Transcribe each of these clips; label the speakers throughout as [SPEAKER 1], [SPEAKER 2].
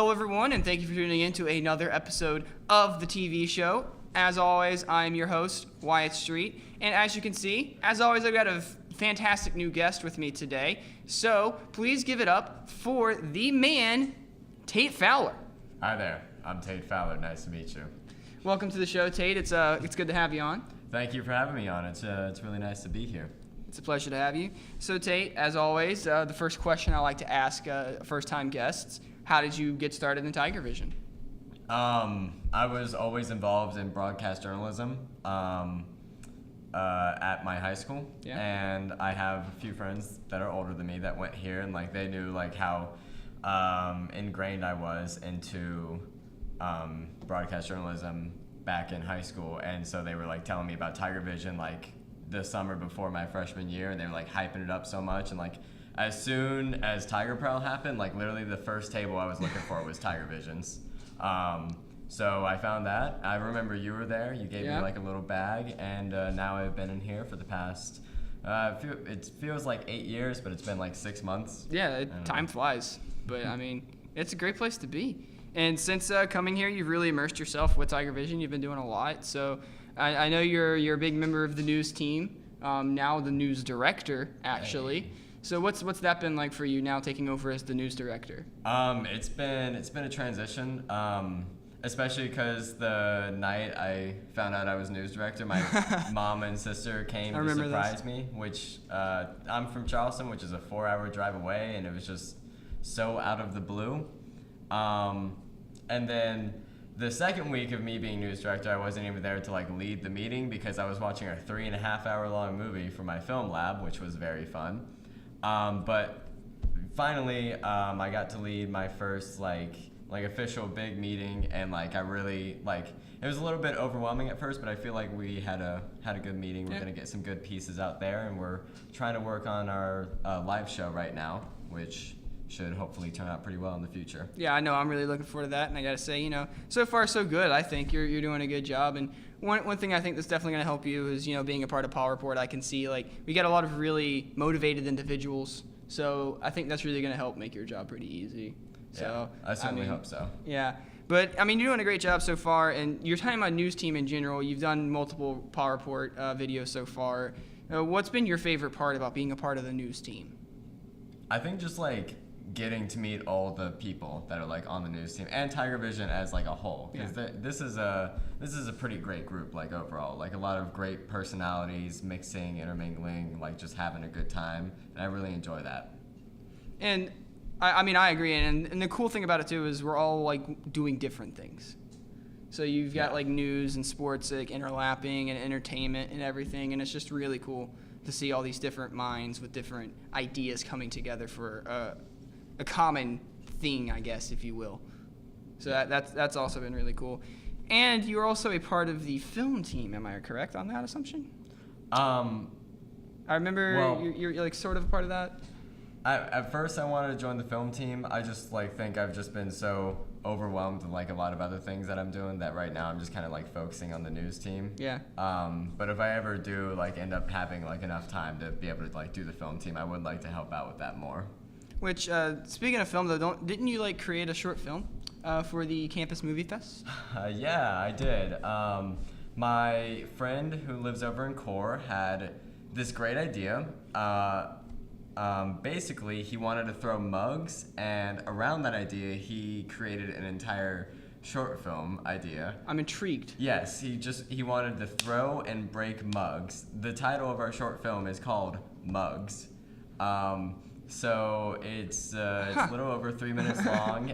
[SPEAKER 1] Hello, everyone, and thank you for tuning in to another episode of the TV show. As always, I'm your host, Wyatt Street, and as you can see, as always, I've got a fantastic new guest with me today. So please give it up for the man, Tate Fowler.
[SPEAKER 2] Hi there, I'm Tate Fowler. Nice to meet you.
[SPEAKER 1] Welcome to the show, Tate. It's good to have you on.
[SPEAKER 2] Thank you for having me on. It's really nice to be here.
[SPEAKER 1] It's a pleasure to have you. So Tate, as always, the first question I like to ask first-time guests: how did you get started in Tigervision?
[SPEAKER 2] I was always involved in broadcast journalism at my high school, and I have a few friends that are older than me that went here, and they knew how ingrained I was into broadcast journalism back in high school, and so they were telling me about Tigervision the summer before my freshman year, and they were hyping it up so much, and as soon as Tiger Prowl happened, literally the first table I was looking for was Tigervision's. So I found that. I remember you were there. You gave me a little bag, and now I've been in here for the past. It feels like 8 years, but it's been 6 months.
[SPEAKER 1] Yeah, time flies, but I mean, it's a great place to be. And since coming here, you've really immersed yourself with Tigervision. You've been doing a lot. So I know you're a big member of the news team. Now the news director, actually. Hey. So what's that been like for you now, taking over as the news director?
[SPEAKER 2] It's been a transition, especially because the night I found out I was news director, my mom and sister came to surprise me. Which I'm from Charleston, which is a 4-hour drive away, and it was just so out of the blue. And then the second week of me being news director, I wasn't even there to lead the meeting because I was watching a 3.5-hour long movie for my film lab, which was very fun. But finally, I got to lead my first official big meeting, and I really it was a little bit overwhelming at first, but I feel like we had a good meeting. We're gonna get some good pieces out there, and we're trying to work on our live show right now, which should hopefully turn out pretty well in the future.
[SPEAKER 1] Yeah, I know. I'm really looking forward to that, and I gotta say, so far so good. I think you're doing a good job, and one thing I think that's definitely gonna help you is being a part of Paw Report. I can see we got a lot of really motivated individuals, so I think that's really gonna help make your job pretty easy. So
[SPEAKER 2] I certainly hope so.
[SPEAKER 1] Yeah, but I mean, you're doing a great job so far, and you're talking about news team in general. You've done multiple Paw Report videos so far. What's been your favorite part about being a part of the news team?
[SPEAKER 2] I think just getting to meet all the people that are on the news team and Tigervision as a whole, because this is a pretty great group overall, a lot of great personalities mixing, intermingling, just having a good time, and I really enjoy that.
[SPEAKER 1] And I mean, I agree, and the cool thing about it too is we're all doing different things. So you've got news and sports interlapping and entertainment and everything, and it's just really cool to see all these different minds with different ideas coming together for a common thing, I guess, if you will. So that's also been really cool. And you're also a part of the film team. Am I correct on that assumption? I remember you're sort of a part of that.
[SPEAKER 2] At first, I wanted to join the film team. I just think I've just been so overwhelmed with a lot of other things that I'm doing that right now I'm just kind of focusing on the news team.
[SPEAKER 1] Yeah.
[SPEAKER 2] But if I ever do end up having enough time to be able to do the film team, I would like to help out with that more.
[SPEAKER 1] Which, speaking of film, though, didn't you create a short film for the Campus Movie Fest?
[SPEAKER 2] Yeah, I did. My friend who lives over in Core had this great idea. Basically, he wanted to throw mugs, and around that idea, he created an entire short film idea.
[SPEAKER 1] I'm intrigued.
[SPEAKER 2] Yes, he wanted to throw and break mugs. The title of our short film is called Mugs. So it's a little over 3 minutes long.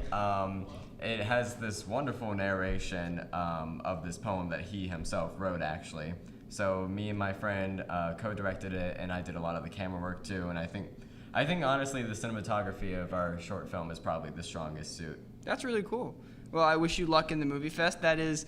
[SPEAKER 2] It has this wonderful narration of this poem that he himself wrote, actually. So me and my friend co-directed it, and I did a lot of the camera work too. And I think honestly, the cinematography of our short film is probably the strongest suit.
[SPEAKER 1] That's really cool. Well, I wish you luck in the movie fest. This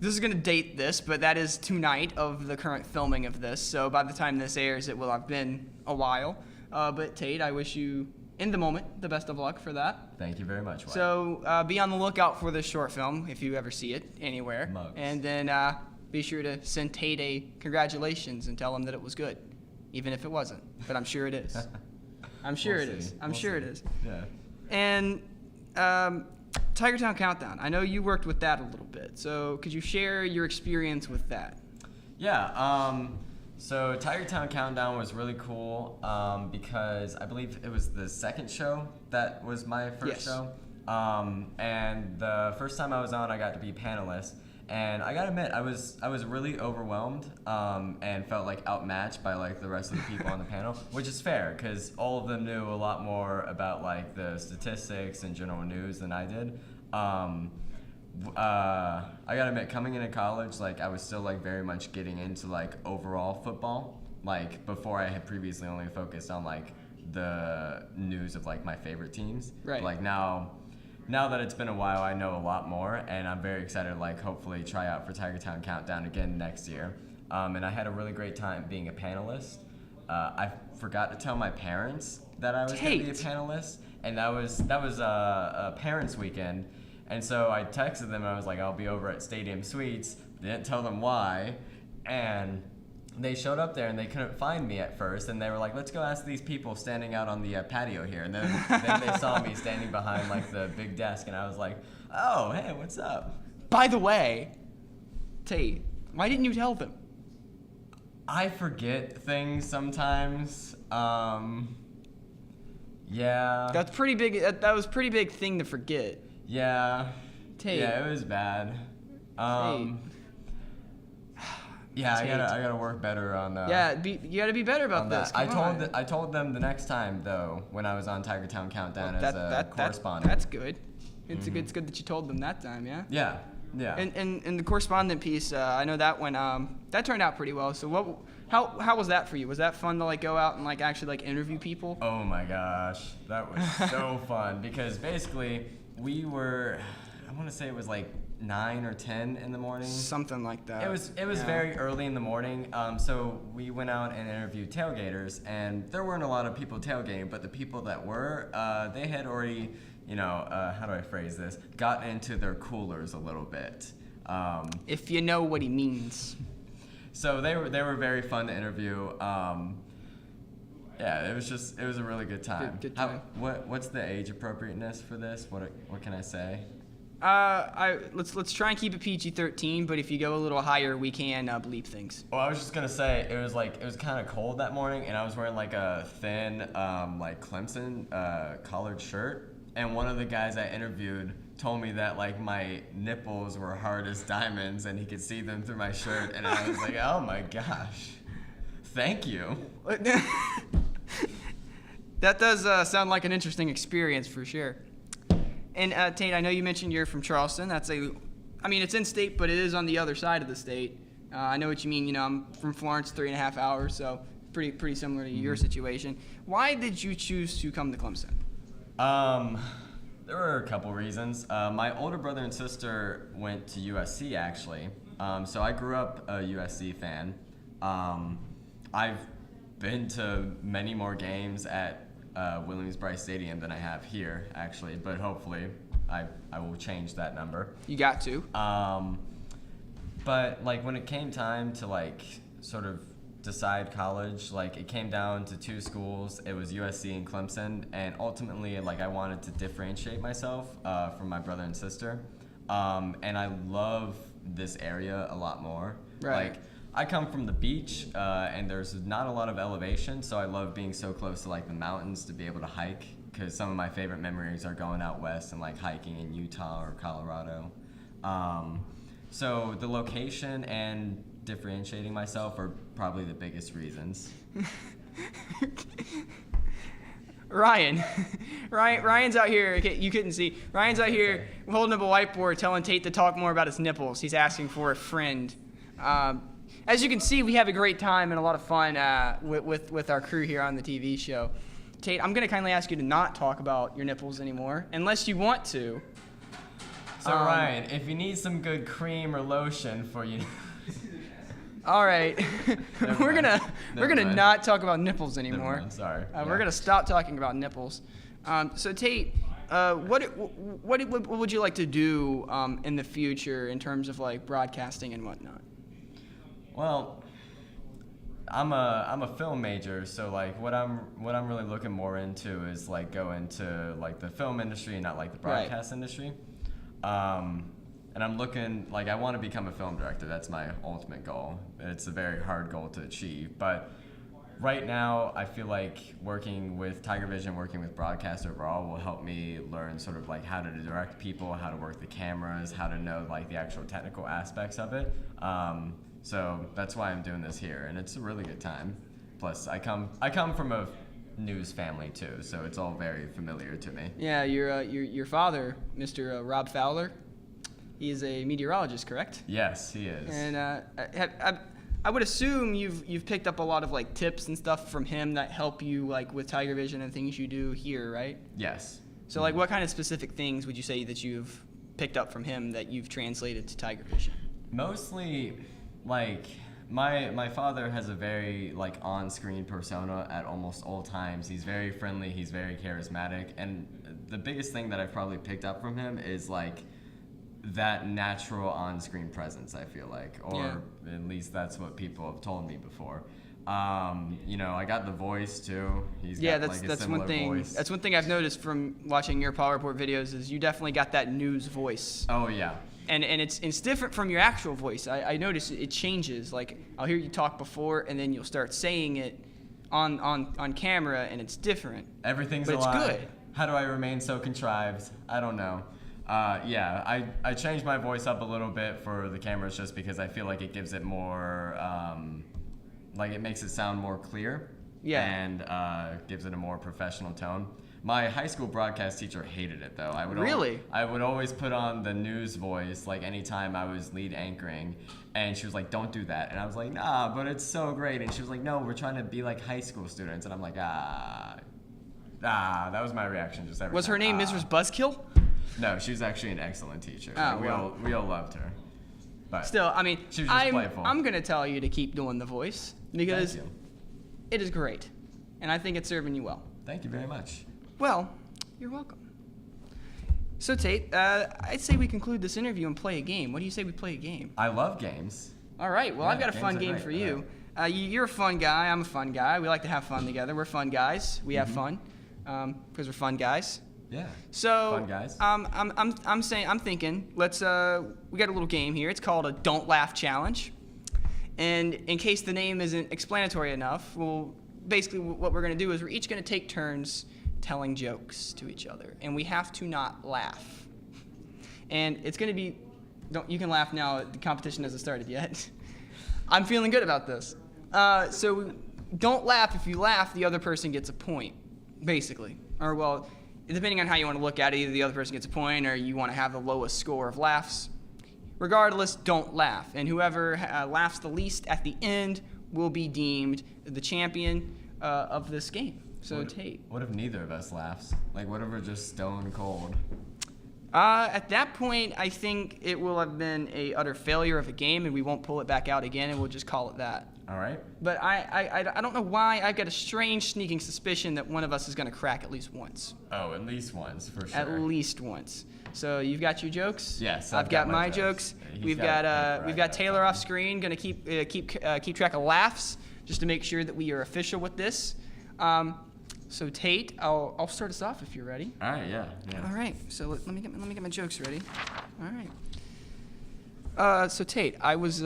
[SPEAKER 1] is going to date this, but that is tonight of the current filming of this. So by the time this airs, it will have been a while. But Tate, I wish you, in the moment, the best of luck for that.
[SPEAKER 2] Thank you very much, Wyatt.
[SPEAKER 1] So be on the lookout for this short film if you ever see it anywhere.
[SPEAKER 2] Mugs.
[SPEAKER 1] And then be sure to send Tate a congratulations and tell him that it was good, even if it wasn't. But I'm sure it is. I'm sure it is.
[SPEAKER 2] Yeah.
[SPEAKER 1] And Tigertown Countdown. I know you worked with that a little bit, so could you share your experience with that?
[SPEAKER 2] Yeah. So Tigertown Countdown was really cool because I believe it was the second show that was my first show. And the first time I was on, I got to be panelist. And I gotta admit, I was really overwhelmed and felt like outmatched by like the rest of the people on the panel, which is fair because all of them knew a lot more about like the statistics and general news than I did. I gotta admit, coming into college, like I was still like very much getting into like overall football. Like before, I had previously only focused on like the news of like my favorite teams.
[SPEAKER 1] Right.
[SPEAKER 2] But, like now that it's been a while, I know a lot more, and I'm very excited to like hopefully try out for Tigertown Countdown again next year. And I had a really great time being a panelist. I forgot to tell my parents that I was going to be a panelist, and that was a parents' weekend. And so I texted them, and I was like, I'll be over at Stadium Suites. Didn't tell them why, and they showed up there and they couldn't find me at first, and they were like, let's go ask these people standing out on the patio here. And then they saw me standing behind like the big desk, and I was like, oh, hey, what's up?
[SPEAKER 1] By the way, Tate, why didn't you tell them?
[SPEAKER 2] I forget things sometimes. Yeah.
[SPEAKER 1] That's pretty big. That was a pretty big thing to forget.
[SPEAKER 2] Yeah.
[SPEAKER 1] Tate.
[SPEAKER 2] Yeah, it was bad.
[SPEAKER 1] Tate.
[SPEAKER 2] Yeah, I gotta work better on.
[SPEAKER 1] You gotta be better about this.
[SPEAKER 2] I told them the next time though when I was on Tigertown Countdown as a correspondent.
[SPEAKER 1] That's good. It's good that you told them that time. Yeah.
[SPEAKER 2] Yeah. Yeah.
[SPEAKER 1] And the correspondent piece, I know that one that turned out pretty well. So how was that for you? Was that fun to like go out and like actually like interview people?
[SPEAKER 2] Oh my gosh, that was so fun because basically we were, I want to say it was like 9 or 10 in the morning. Something
[SPEAKER 1] like that.
[SPEAKER 2] It was very early in the morning. So we went out and interviewed tailgaters, and there weren't a lot of people tailgating, but the people that were, they had already, how do I phrase this? Gotten into their coolers a little bit.
[SPEAKER 1] If you know what he means.
[SPEAKER 2] So they were very fun to interview. Yeah, it was a really good time.
[SPEAKER 1] Good time.
[SPEAKER 2] What's the age appropriateness for this? What can I say?
[SPEAKER 1] Let's try and keep it PG-13, but if you go a little higher, we can bleep things.
[SPEAKER 2] Well, I was just gonna say it was kind of cold that morning, and I was wearing like a thin like Clemson collared shirt, and one of the guys I interviewed told me that like my nipples were hard as diamonds, and he could see them through my shirt, and I was like, oh my gosh, thank you.
[SPEAKER 1] That does sound like an interesting experience for sure. And Tate, I know you mentioned you're from Charleston. It's in state, but it is on the other side of the state. I know what you mean. I'm from Florence, 3.5 hours, so pretty similar to your situation. Why did you choose to come to Clemson?
[SPEAKER 2] There were a couple reasons. My older brother and sister went to USC actually, so I grew up a USC fan. I've been to many more games at Williams-Brice Stadium than I have here, actually, but hopefully I will change that number.
[SPEAKER 1] You got to.
[SPEAKER 2] But like when it came time to like sort of decide college, like it came down to 2 schools. It was USC and Clemson, and ultimately like I wanted to differentiate myself from my brother and sister, and I love this area a lot more.
[SPEAKER 1] Right.
[SPEAKER 2] Like, I come from the beach, and there's not a lot of elevation, so I love being so close to like the mountains to be able to hike, because some of my favorite memories are going out west and like hiking in Utah or Colorado. So the location and differentiating myself are probably the biggest reasons.
[SPEAKER 1] Ryan's out here. Okay, you couldn't see. Ryan's out here holding up a whiteboard telling Tate to talk more about his nipples. He's asking for a friend. As you can see, we have a great time and a lot of fun with our crew here on the TV show. Tate, I'm going to kindly ask you to not talk about your nipples anymore, unless you want to.
[SPEAKER 2] So Ryan, if you need some good cream or lotion for you.
[SPEAKER 1] All right, we're gonna not talk about nipples anymore.
[SPEAKER 2] Sorry.
[SPEAKER 1] We're gonna stop talking about nipples. So Tate, what would you like to do in the future in terms of like broadcasting and whatnot?
[SPEAKER 2] Well, I'm a film major, so like what I'm really looking more into is like go into like the film industry and not like the broadcast industry. And I'm looking, like, I want to become a film director. That's my ultimate goal. It's a very hard goal to achieve. But right now, I feel like working with Tigervision, working with broadcast overall will help me learn sort of like how to direct people, how to work the cameras, how to know like the actual technical aspects of it. So that's why I'm doing this here, and it's a really good time. Plus, I come from a news family too, so it's all very familiar to me.
[SPEAKER 1] Yeah, your father, Mr. Rob Fowler, he is a meteorologist, correct?
[SPEAKER 2] Yes, he is.
[SPEAKER 1] And I would assume you've picked up a lot of like tips and stuff from him that help you like with Tigervision and things you do here, right?
[SPEAKER 2] Yes.
[SPEAKER 1] So like, what kind of specific things would you say that you've picked up from him that you've translated to Tigervision?
[SPEAKER 2] Mostly, like my father has a very like on-screen persona at almost all times. He's very friendly. He's very charismatic, and the biggest thing that I've probably picked up from him is like that natural on-screen presence, I feel like, or at least that's what people have told me before. You know, I got the voice too. He's got like a similar voice.
[SPEAKER 1] That's one thing I've noticed from watching your Paw Report videos is you definitely got that news voice.
[SPEAKER 2] Oh yeah.
[SPEAKER 1] And it's different from your actual voice. I notice it changes. Like I'll hear you talk before, and then you'll start saying it on camera, and it's different.
[SPEAKER 2] Everything's
[SPEAKER 1] but
[SPEAKER 2] a lie.
[SPEAKER 1] It's good.
[SPEAKER 2] How do I remain so contrived? I don't know. Yeah, I changed my voice up a little bit for the cameras just because I feel like it gives it more, like it makes it sound more clear.
[SPEAKER 1] Yeah.
[SPEAKER 2] And gives it a more professional tone. My high school broadcast teacher hated it though. I would always put on the news voice like anytime I was lead anchoring, and she was like, "Don't do that." And I was like, "Nah, but it's so great." And she was like, "No, we're trying to be like high school students." And I'm like, that was my reaction just every time.
[SPEAKER 1] Was her name Mrs. Buzzkill?
[SPEAKER 2] No, she was actually an excellent teacher.
[SPEAKER 1] Oh,
[SPEAKER 2] we all loved her. But
[SPEAKER 1] still, I mean,
[SPEAKER 2] she was just playful.
[SPEAKER 1] I'm gonna tell you to keep doing the voice because it is great, and I think it's serving you well.
[SPEAKER 2] Thank you very much.
[SPEAKER 1] Well, you're welcome. So Tate, I'd say we conclude this interview and play a game. What do you say we play a game?
[SPEAKER 2] I love games.
[SPEAKER 1] All right. Well,
[SPEAKER 2] Yeah,
[SPEAKER 1] I've got a fun game for you. You're a fun guy. I'm a fun guy. We like to have fun together. We're fun guys. We have fun because we're fun guys.
[SPEAKER 2] Yeah.
[SPEAKER 1] So
[SPEAKER 2] fun guys.
[SPEAKER 1] I'm thinking. Let's. We got a little game here. It's called a Don't Laugh Challenge. And in case the name isn't explanatory enough, basically what we're going to do is we're each going to take turns telling jokes to each other, and we have to not laugh. And it's going to be, you can laugh now, the competition hasn't started yet. I'm feeling good about this. So don't laugh. If you laugh, the other person gets a point, basically. Or well, depending on how you want to look at it, either the other person gets a point or you want to have the lowest score of laughs. Regardless, don't laugh. And whoever laughs the least at the end will be deemed the champion of this game. So Tate.
[SPEAKER 2] What if neither of us laughs? Like, what if we're just stone cold?
[SPEAKER 1] At that point, I think it will have been a utter failure of a game, and we won't pull it back out again, and we'll just call it that.
[SPEAKER 2] All right.
[SPEAKER 1] But I don't know why. I've got a strange sneaking suspicion that one of us is going to crack at least once.
[SPEAKER 2] Oh, at least once, for sure.
[SPEAKER 1] At least once. So you've got your jokes.
[SPEAKER 2] Yes,
[SPEAKER 1] I've got my jokes. We've got Taylor off screen, going to keep track of laughs, just to make sure that we are official with this. So Tate, I'll start us off if you're ready.
[SPEAKER 2] All right, yeah.
[SPEAKER 1] All right, so let me get my jokes ready. All right. So Tate, I was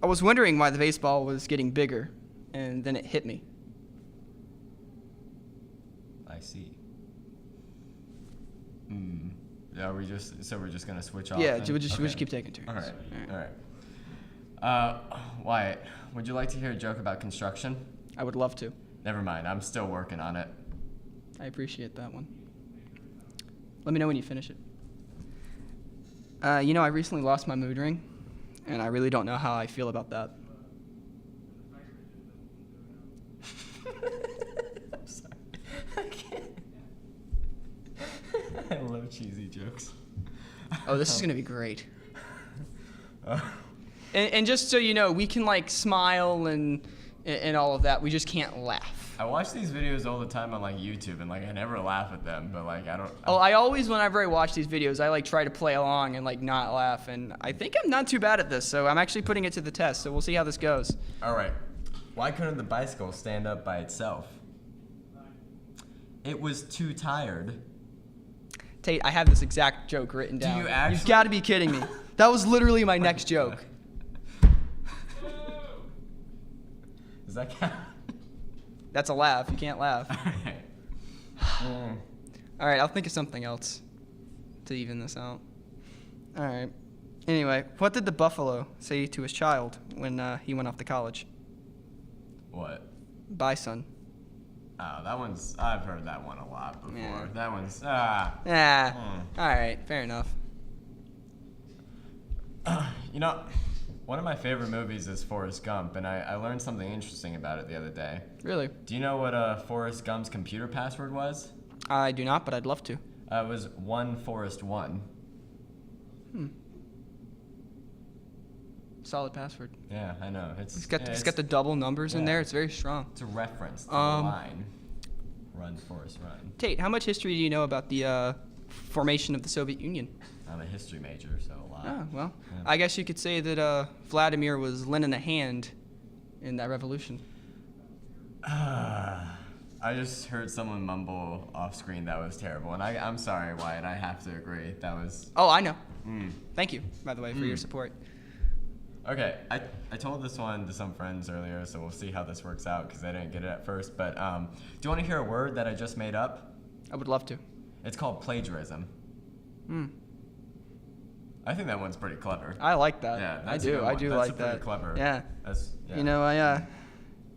[SPEAKER 1] wondering why the baseball was getting bigger, and then it hit me.
[SPEAKER 2] I see. Yeah, we're just gonna switch off.
[SPEAKER 1] Yeah,
[SPEAKER 2] then?
[SPEAKER 1] we'll just keep taking turns.
[SPEAKER 2] All right. Wyatt, would you like to hear a joke about construction?
[SPEAKER 1] I would love to.
[SPEAKER 2] Never mind, I'm still working on it.
[SPEAKER 1] I appreciate that one. Let me know when you finish it. I recently lost my mood ring, and I really don't know how I feel about that.
[SPEAKER 2] I'm sorry. I can't. I love cheesy jokes.
[SPEAKER 1] Oh, this is going to be great. And just so you know, we can like smile and all of that. We just can't laugh.
[SPEAKER 2] I watch these videos all the time on like YouTube, and like I never laugh at them, but like I don't.
[SPEAKER 1] I always, whenever I watch these videos, I like try to play along and like not laugh, and I think I'm not too bad at this, so I'm actually putting it to the test. So we'll see how this goes.
[SPEAKER 2] All right. Why couldn't the bicycle stand up by itself? It was too tired.
[SPEAKER 1] Tate, I have this exact joke written down.
[SPEAKER 2] Do you actually?
[SPEAKER 1] You've got to be kidding me. That was literally my next joke.
[SPEAKER 2] Does that count?
[SPEAKER 1] That's a laugh. You can't laugh.
[SPEAKER 2] Mm.
[SPEAKER 1] All right, I'll think of something else to even this out. All right. Anyway, what did the buffalo say to his child when he went off to college?
[SPEAKER 2] What?
[SPEAKER 1] Bye, son.
[SPEAKER 2] Oh, that one's. I've heard that one a lot before.
[SPEAKER 1] Yeah.
[SPEAKER 2] That one's.
[SPEAKER 1] Yeah. All right, fair enough.
[SPEAKER 2] You know, one of my favorite movies is Forrest Gump, and I learned something interesting about it the other day.
[SPEAKER 1] Really?
[SPEAKER 2] Do you know what Forrest Gump's computer password was?
[SPEAKER 1] I do not, but I'd love to.
[SPEAKER 2] It was 1Forrest1.
[SPEAKER 1] Solid password.
[SPEAKER 2] Yeah, I know.
[SPEAKER 1] It's got the double numbers in there. It's very strong.
[SPEAKER 2] It's a reference to the line. Run, Forrest, run.
[SPEAKER 1] Tate, how much history do you know about the formation of the Soviet Union?
[SPEAKER 2] I'm a history major, so a lot.
[SPEAKER 1] Oh, well,
[SPEAKER 2] Yeah.
[SPEAKER 1] I guess you could say that Vladimir was lending a hand in that revolution.
[SPEAKER 2] I just heard someone mumble off screen that was terrible, and I'm sorry, Wyatt. I have to agree. That was.
[SPEAKER 1] Oh, I know.
[SPEAKER 2] Mm.
[SPEAKER 1] Thank you, by the way, for your support.
[SPEAKER 2] Okay, I told this one to some friends earlier, so we'll see how this works out because I didn't get it at first. But do you want to hear a word that I just made up?
[SPEAKER 1] I would love to.
[SPEAKER 2] It's called plagiarism. I think that one's pretty clever.
[SPEAKER 1] I like that.
[SPEAKER 2] Yeah,
[SPEAKER 1] I
[SPEAKER 2] that's a good
[SPEAKER 1] do.
[SPEAKER 2] one.
[SPEAKER 1] I do
[SPEAKER 2] That's
[SPEAKER 1] like
[SPEAKER 2] pretty
[SPEAKER 1] that.
[SPEAKER 2] clever.
[SPEAKER 1] Yeah.
[SPEAKER 2] Yeah.
[SPEAKER 1] You know,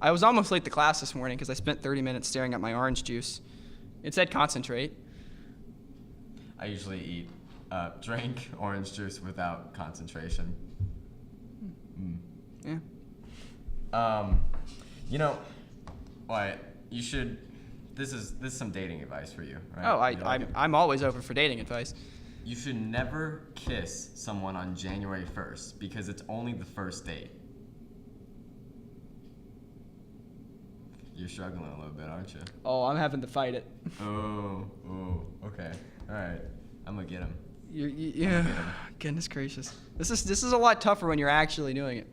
[SPEAKER 1] I was almost late to class this morning because I spent 30 minutes staring at my orange juice. It said concentrate.
[SPEAKER 2] I usually drink orange juice without concentration.
[SPEAKER 1] Yeah.
[SPEAKER 2] You know, Wyatt, you should. This is some dating advice for you, right?
[SPEAKER 1] Oh,
[SPEAKER 2] You like it?
[SPEAKER 1] I'm always open for dating advice.
[SPEAKER 2] You should never kiss someone on January 1st because it's only the first date. You're struggling a little bit, aren't you?
[SPEAKER 1] Oh, I'm having to fight it.
[SPEAKER 2] Oh, okay. All right. I'm gonna get him.
[SPEAKER 1] Yeah. Goodness gracious. This is a lot tougher when you're actually doing it.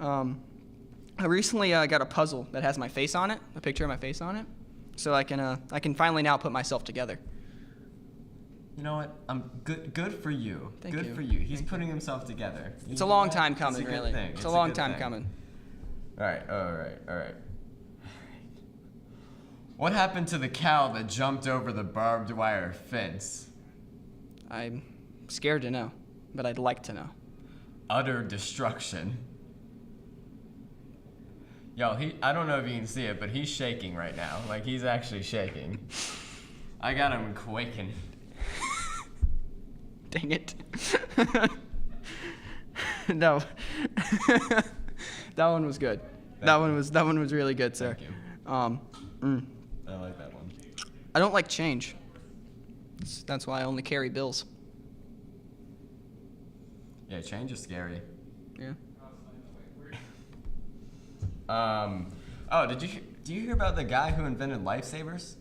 [SPEAKER 1] I recently got a puzzle that has my face on it, a picture of my face on it, so I can finally now put myself together.
[SPEAKER 2] You know what? I'm good for you.
[SPEAKER 1] Thank
[SPEAKER 2] good
[SPEAKER 1] you.
[SPEAKER 2] for you. He's
[SPEAKER 1] Thank
[SPEAKER 2] putting himself together.
[SPEAKER 1] It's a long time coming,
[SPEAKER 2] It's a good
[SPEAKER 1] really.
[SPEAKER 2] thing.
[SPEAKER 1] It's a long
[SPEAKER 2] good
[SPEAKER 1] time
[SPEAKER 2] thing.
[SPEAKER 1] coming.
[SPEAKER 2] All right. What happened to the cow that jumped over the barbed wire fence?
[SPEAKER 1] I'm scared to know, but I'd like to know.
[SPEAKER 2] Utter destruction. Yo, I don't know if you can see it, but he's shaking right now. Like, he's actually shaking. I got him quaking.
[SPEAKER 1] Dang it. No. That one was good. That one was really good, sir.
[SPEAKER 2] Thank you. I like that one.
[SPEAKER 1] I don't like change. That's why I only carry bills.
[SPEAKER 2] Yeah, change is scary.
[SPEAKER 1] Yeah.
[SPEAKER 2] Oh, do you hear about the guy who invented lifesavers?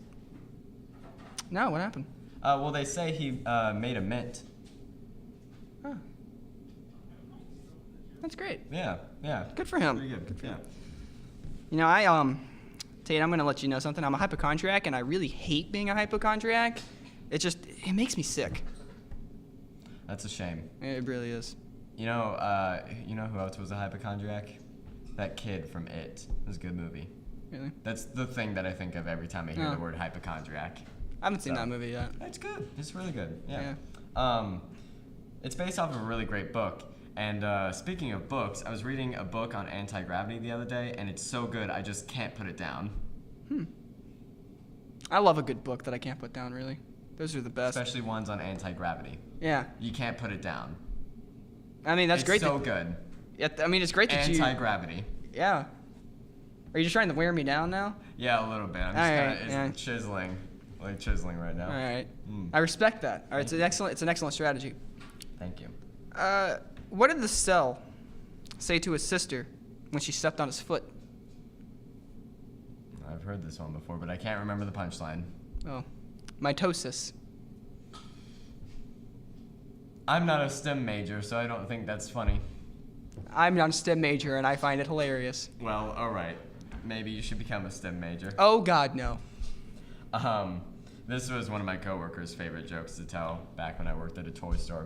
[SPEAKER 1] No, what happened?
[SPEAKER 2] Well, they say he made a mint.
[SPEAKER 1] Oh. That's great.
[SPEAKER 2] Yeah.
[SPEAKER 1] Good for him.
[SPEAKER 2] Pretty good. Yeah.
[SPEAKER 1] You know, Tate, I'm going to let you know something. I'm a hypochondriac, and I really hate being a hypochondriac. It makes me sick.
[SPEAKER 2] That's a shame.
[SPEAKER 1] It really is.
[SPEAKER 2] You know who else was a hypochondriac? That kid from It. It was a good movie.
[SPEAKER 1] Really?
[SPEAKER 2] That's the thing that I think of every time I hear the word hypochondriac.
[SPEAKER 1] I haven't seen that movie yet.
[SPEAKER 2] It's good. It's really good. Yeah. It's based off of a really great book. And speaking of books, I was reading a book on anti-gravity the other day, and it's so good I just can't put it down.
[SPEAKER 1] I love a good book that I can't put down, really. Those are the best.
[SPEAKER 2] Especially ones on anti-gravity.
[SPEAKER 1] Yeah.
[SPEAKER 2] You can't put it down.
[SPEAKER 1] I mean, that's
[SPEAKER 2] it's
[SPEAKER 1] great.
[SPEAKER 2] So good.
[SPEAKER 1] I mean, it's great that
[SPEAKER 2] Anti-gravity.
[SPEAKER 1] Yeah. Are you just trying to wear me down now?
[SPEAKER 2] Yeah, a little bit. I'm just kind of chiseling. Like chiseling right now.
[SPEAKER 1] All right. I respect that. All right, it's an excellent strategy.
[SPEAKER 2] Thank you.
[SPEAKER 1] What did the cell say to his sister when she stepped on his foot?
[SPEAKER 2] I've heard this one before, but I can't remember the punchline.
[SPEAKER 1] Oh, mitosis.
[SPEAKER 2] I'm not a STEM major, so I don't think that's funny.
[SPEAKER 1] I'm not a STEM major, and I find it hilarious.
[SPEAKER 2] Well, all right. maybe you should become a STEM major.
[SPEAKER 1] Oh God, no.
[SPEAKER 2] This was one of my coworkers' favorite jokes to tell back when I worked at a toy store.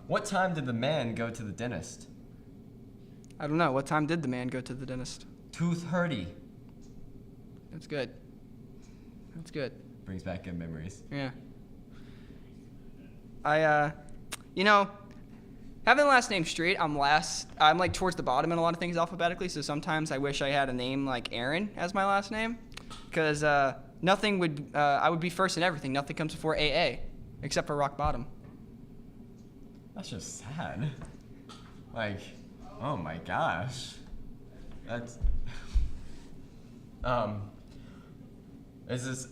[SPEAKER 2] What time did the man go to the dentist?
[SPEAKER 1] I don't know. What time did the man go to the dentist?
[SPEAKER 2] 2:30.
[SPEAKER 1] That's good. That's good.
[SPEAKER 2] Brings back good memories.
[SPEAKER 1] Yeah. Having the last name Street, I'm like towards the bottom in a lot of things alphabetically, so sometimes I wish I had a name like Aaron as my last name, because I would be first in everything. Nothing comes before AA, except for rock bottom.
[SPEAKER 2] That's just sad. Like, oh my gosh. That's,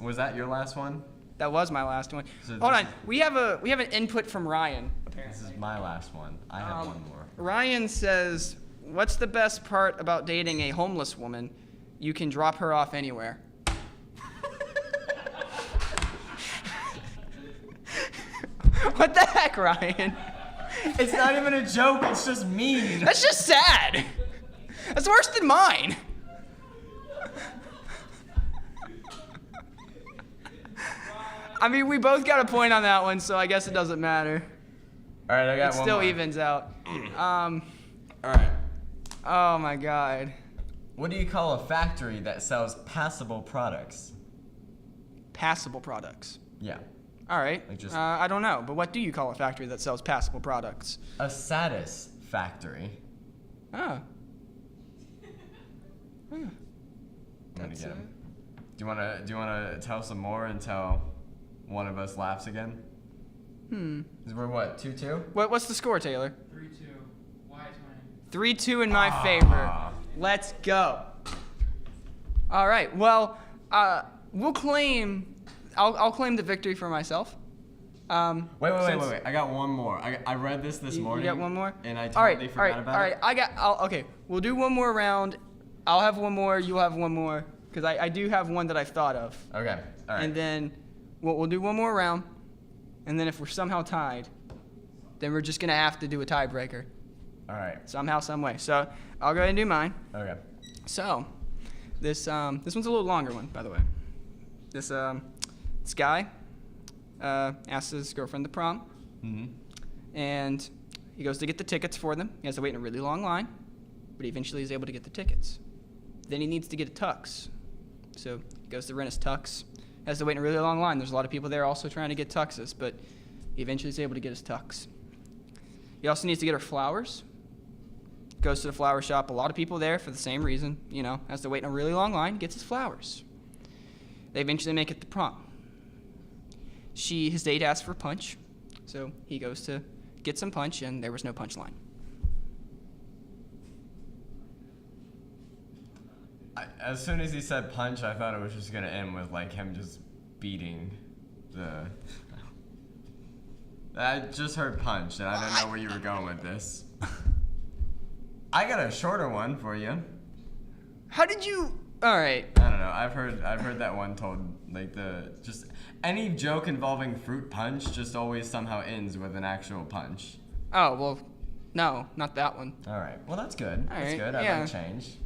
[SPEAKER 2] was that your last one?
[SPEAKER 1] That was my last one.
[SPEAKER 2] So
[SPEAKER 1] Hold on, we have an input from Ryan. Apparently.
[SPEAKER 2] This is my last one. I have one more.
[SPEAKER 1] Ryan says, "What's the best part about dating a homeless woman? You can drop her off anywhere." What the heck, Ryan?
[SPEAKER 2] It's not even a joke. It's just mean.
[SPEAKER 1] That's just sad. That's worse than mine. I mean, we both got a point on that one, so I guess it doesn't matter.
[SPEAKER 2] All right, I got
[SPEAKER 1] It
[SPEAKER 2] one
[SPEAKER 1] still
[SPEAKER 2] more.
[SPEAKER 1] evens out.
[SPEAKER 2] All right.
[SPEAKER 1] Oh my God.
[SPEAKER 2] What do you call a factory that sells passable products?
[SPEAKER 1] Passable products.
[SPEAKER 2] Yeah.
[SPEAKER 1] All right.
[SPEAKER 2] Like just-
[SPEAKER 1] I don't know, but what do you call a factory that sells passable products?
[SPEAKER 2] A satisfactory.
[SPEAKER 1] Oh.
[SPEAKER 2] I'm gonna
[SPEAKER 1] That's
[SPEAKER 2] get him. Do you wanna tell some more until one of us laughs again? 'Cause we're what, 2-2?
[SPEAKER 1] What's the score, Taylor?
[SPEAKER 3] 3-2. Wyatt's winning.
[SPEAKER 1] 3-2 in my favor. Let's go. All right. Well, we'll claim. I'll claim the victory for myself.
[SPEAKER 2] Wait. I got one more. I read this morning.
[SPEAKER 1] You got one more?
[SPEAKER 2] And I totally forgot about it.
[SPEAKER 1] Okay. We'll do one more round. I'll have one more. You'll have one more. Because I do have one that I've thought of.
[SPEAKER 2] Okay. All right.
[SPEAKER 1] And then we'll do one more round. And then if we're somehow tied, then we're just going to have to do a tiebreaker.
[SPEAKER 2] All right.
[SPEAKER 1] Somehow, some way. So I'll go ahead and do mine.
[SPEAKER 2] Okay.
[SPEAKER 1] So this one's a little longer one, by the way. This guy asks his girlfriend to prom.
[SPEAKER 2] Mm-hmm.
[SPEAKER 1] And he goes to get the tickets for them. He has to wait in a really long line, but he eventually is able to get the tickets. Then he needs to get a tux. So he goes to rent his tux. Has to wait in a really long line. There's a lot of people there also trying to get tuxes, but he eventually is able to get his tux. He also needs to get her flowers. Goes to the flower shop. A lot of people there for the same reason. Has to wait in a really long line, gets his flowers. They eventually make it to prom. His date asks for punch, so he goes to get some punch, and there was no punch line.
[SPEAKER 2] As soon as he said punch, I thought it was just gonna end with like him just beating the. I just heard punch, and I didn't know where you were going with this. I got a shorter one for you.
[SPEAKER 1] How did you? All right.
[SPEAKER 2] I don't know. I've heard that one told like just any joke involving fruit punch just always somehow ends with an actual punch.
[SPEAKER 1] Oh well, no, not that one.
[SPEAKER 2] All right. Well, that's good.
[SPEAKER 1] All
[SPEAKER 2] That's
[SPEAKER 1] right,
[SPEAKER 2] good. I
[SPEAKER 1] yeah.
[SPEAKER 2] like change.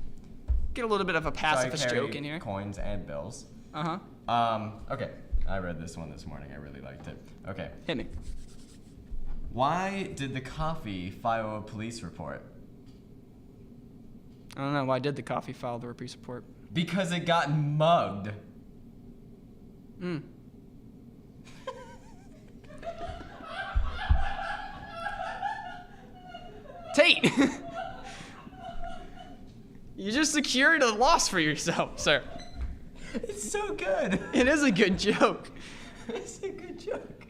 [SPEAKER 1] Get a little bit of a pacifist
[SPEAKER 2] So I carry
[SPEAKER 1] joke in here.
[SPEAKER 2] Coins and bills. Okay. I read this one this morning. I really liked it. Okay.
[SPEAKER 1] Hit me.
[SPEAKER 2] Why did the coffee file a police report?
[SPEAKER 1] I don't know. Why did the coffee file the police report?
[SPEAKER 2] Because it got mugged.
[SPEAKER 1] Tate! You just secured a loss for yourself, sir.
[SPEAKER 2] It's so good.
[SPEAKER 1] It is a good joke.
[SPEAKER 2] It's a good joke.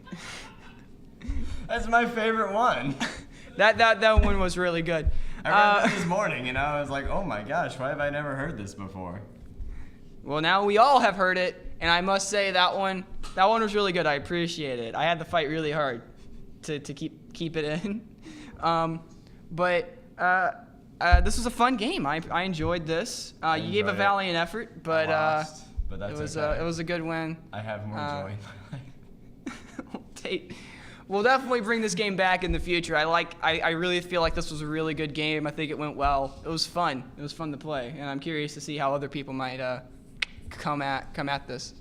[SPEAKER 2] That's my favorite one.
[SPEAKER 1] That one was really good.
[SPEAKER 2] I read it this morning, and I was like, oh my gosh, why have I never heard this before?
[SPEAKER 1] Well, now we all have heard it, and I must say that one was really good. I appreciate it. I had to fight really hard to keep it in. But this was a fun game. I enjoyed this. You gave a valiant effort, but
[SPEAKER 2] lost, but that's
[SPEAKER 1] it was
[SPEAKER 2] okay.
[SPEAKER 1] it was a good win.
[SPEAKER 2] I have more joy in my life.
[SPEAKER 1] Tate, we'll definitely bring this game back in the future. I really feel like this was a really good game. I think it went well. It was fun. It was fun to play, and I'm curious to see how other people might come at this.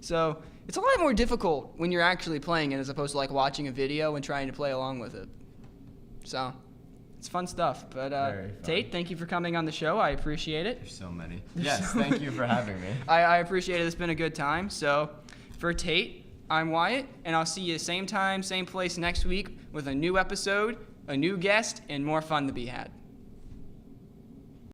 [SPEAKER 1] So it's a lot more difficult when you're actually playing it as opposed to like watching a video and trying to play along with it. So it's fun stuff. But Tate, thank you for coming on the show. I appreciate it.
[SPEAKER 2] There's so many. Yes, thank you for having me.
[SPEAKER 1] I appreciate it. It's been a good time. So for Tate, I'm Wyatt, and I'll see you same time, same place next week with a new episode, a new guest, and more fun to be had.